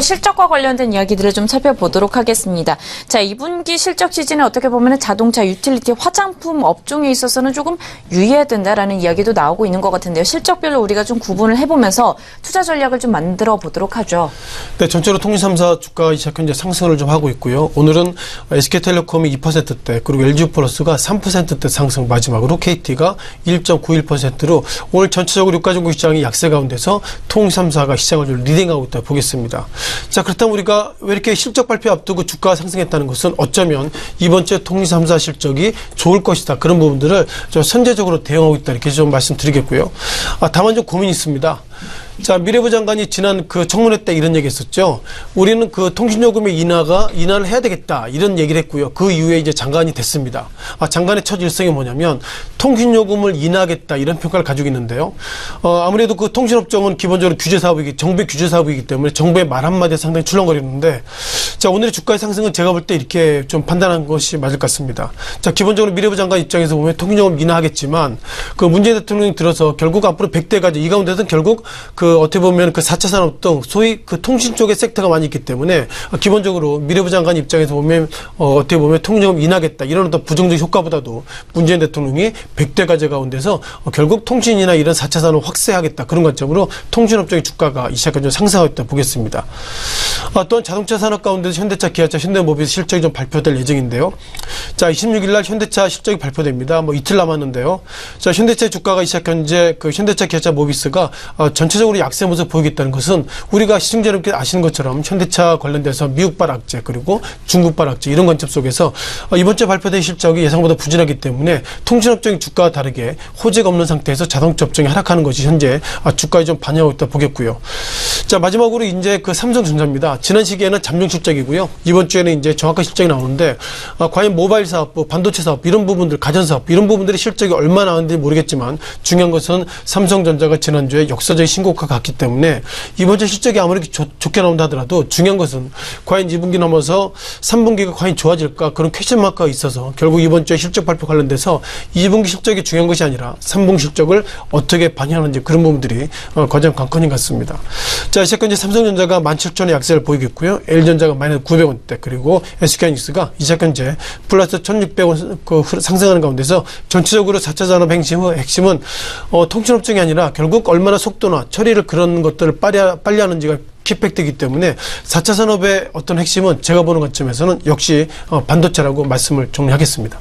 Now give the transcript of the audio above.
실적과 관련된 이야기들을 좀 살펴보도록 하겠습니다. 자, 2분기 실적 시즌에 어떻게 보면 자동차, 유틸리티, 화장품 업종에 있어서는 조금 유의해야 된다라는 이야기도 나오고 있는 것 같은데요. 실적별로 우리가 좀 구분을 해보면서 투자 전략을 좀 만들어 보도록 하죠. 네, 전체로 통신 3사 주가가 시작 현재 상승을 좀 하고 있고요. 오늘은 SK텔레콤이 2%대, 그리고 LG플러스가 3%대 상승, 마지막으로 KT가 1.91%로 오늘 전체적으로 유가전국 시장이 약세 가운데서 통신 3사가 시장을 좀 리딩하고 있다 보겠습니다. 자, 그렇다면 우리가 왜 이렇게 실적 발표 앞두고 주가가 상승했다는 것은 어쩌면 이번 주에 통신 3사 실적이 좋을 것이다. 그런 부분들을 좀 선제적으로 대응하고 있다. 이렇게 좀 말씀드리겠고요. 다만 좀 고민이 있습니다. 자, 미래부 장관이 지난 그 청문회 때 이런 얘기 했었죠. 우리는 그 통신요금의 인하를 해야 되겠다. 이런 얘기를 했고요. 그 이후에 이제 장관이 됐습니다. 장관의 첫 일성이 뭐냐면 통신요금을 인하하겠다. 이런 평가를 가지고 있는데요. 아무래도 그 통신업종은 기본적으로 정부의 규제 사업이기 때문에 정부의 말 한마디에 상당히 출렁거리는데, 자, 오늘의 주가의 상승은 제가 볼 때 이렇게 좀 판단한 것이 맞을 것 같습니다. 자, 기본적으로 미래부 장관 입장에서 보면 통신요금 인하하겠지만 그 문재인 대통령이 들어서 결국 앞으로 100대 가지 이 가운데서는 결국 어떻게 보면 그 4차 산업 등 소위 그 통신 쪽의 섹터가 많이 있기 때문에 기본적으로 미래부 장관 입장에서 보면 어떻게 보면 통신요금 인하겠다 이런 어떤 부정적 효과보다도 문재인 대통령이 100대 가제 가운데서 결국 통신이나 이런 4차 산업 확대하겠다 그런 관점으로 통신업종의 주가가 이 시간까지 상승하고 있다 보겠습니다. 또한 자동차 산업 가운데서 현대차, 기아차, 현대모비스 실적이 좀 발표될 예정인데요. 자, 26일 날 현대차 실적이 발표됩니다. 뭐 이틀 남았는데요. 자, 현대차 주가가 이 시각 현재 그 현대차, 기아차, 모비스가 전체적으로 약세 모습 보이겠다는 것은 우리가 시청자 여러분께 아시는 것처럼 현대차 관련돼서 미국발 악재 그리고 중국발 악재 이런 관점 속에서 이번 주에 발표된 실적이 예상보다 부진하기 때문에 통신업종의 주가와 다르게 호재가 없는 상태에서 자동차 업종이 하락하는 것이 현재 주가에 좀 반영하고 있다 보겠고요. 자, 마지막으로 이제 그 삼성전자입니다. 지난 시기에는 잠정 실적이고요. 이번 주에는 이제 정확한 실적이 나오는데 과연 모바일 사업, 반도체 사업 이런 부분들, 가전 사업 이런 부분들의 실적이 얼마나 나오는지 모르겠지만 중요한 것은 삼성전자가 지난주에 역사적인 신고가 갔기 때문에 이번 주 실적이 아무리 좋게 나온다 하더라도 중요한 것은 과연 2분기 넘어서 3분기가 과연 좋아질까 그런 퀘스천 마크가 있어서 결국 이번 주에 실적 발표 관련돼서 2분기 실적이 중요한 것이 아니라 3분기 실적을 어떻게 반영하는지 그런 부분들이 가장 관건인 것 같습니다. 자, 이 시각 현재 삼성전자가 17,000원의 약세를 보이겠고요. L전자가 마이너스 900원대 그리고 SK하이닉스가 이 시각 현재 플러스 1,600원 상승하는 가운데서 전체적으로 4차 산업 핵심은 통신업종이 아니라 결국 얼마나 속도나 처리를 그런 것들을 빨리 하는지가 키팩트이기 때문에 4차 산업의 어떤 핵심은 제가 보는 관점에서는 역시 반도체라고 말씀을 정리하겠습니다.